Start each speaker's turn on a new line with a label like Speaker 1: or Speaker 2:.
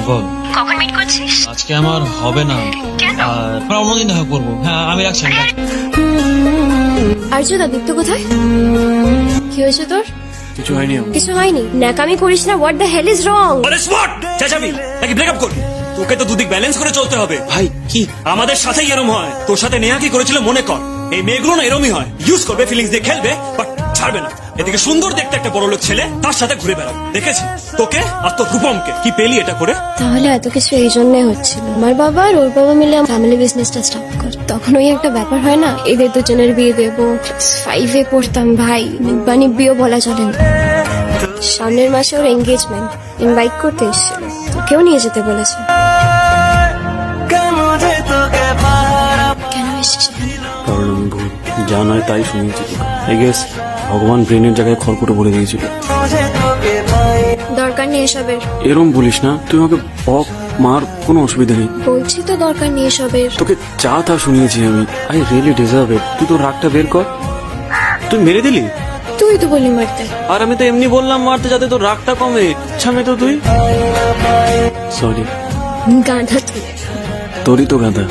Speaker 1: বল।
Speaker 2: কখন মিট করছিস?
Speaker 1: আজকে আমার হবে না।
Speaker 2: কেন?
Speaker 1: আমরা অন্যদিন দেখা করবো। হ্যাঁ আমি রাখছি।
Speaker 3: আর্য আদিত্য কোথায়? কি হয়েছে তোর?
Speaker 4: কিছু হয়নি।
Speaker 3: কিছু হয়নি। ন্যাকামি করিস না। What the hell is wrong?
Speaker 4: আরে স্পট চেঁচাবি নাকি ব্রেকআপ করবি? তোকে তো দুদিক ব্যালেন্স করে চলতে হবে
Speaker 1: ভাই কি?
Speaker 4: আমাদের সাথেই এরম হয়। তোর সাথে নেহা কি করেছিল মনে কর। এই মেয়েগুলো না এরমই হয়, ইউজ করবে, ফিলিংস দিয়ে খেলবে, বাট ছাড়বে না। এদিকে সুন্দর দেখতে একটা বড় লোক ছেলে তার সাথে ঘুরে বেড়াবে। দেখেছি তোকে আর তোর রূপমকে, কি পেলি এটা করে?
Speaker 3: তাহলে এত কিছু এই জন্যই হচ্ছিল। আমার বাবা আর ওর বাবা মিলে ফ্যামিলি বিজনেসটা স্টার্ট করে। তখন ওই একটা ব্যাপার হয় না, এদের দুজনের বিয়ে দেবো। 5 পড়তাম ভাই, নিব্বা নিব্বিও বলা চলে না। সামনের মাসে ওর এঙ্গেজমেন্ট, ইনভাইট করতে এসেছিল, তোকেও নিয়ে যেতে বলেছে। কেন এসেছিস এখানে?
Speaker 5: কারণ আমি ভুল যা নয় তাই শুনিয়েছি তোকে। আই গেস ভগবান ব্রেনের জায়গায় খড়কুটো বলে দিয়েছিল।
Speaker 3: দরকার নেই এসবের।
Speaker 5: এরম বলিস না, তুই আমাকে বক মার, কোনো অসুবিধা নেই।
Speaker 3: বলছি তো দরকার নেই এসবের।
Speaker 5: তোকে যা তা শুনিয়েছি আমি। আই রিয়েলি ডিজার্ভ ইট। তুই তোর রাগটা বের কর। তুই মেরে দিলি।
Speaker 3: তুই তো বললি মারতে।
Speaker 5: আর আমি তো এমনি বললাম মারতে, যাতে তোর রাগটা কমে। ছামে তো তুই। সরি।
Speaker 3: গাধা তুই।
Speaker 5: তোরই তো গাধা।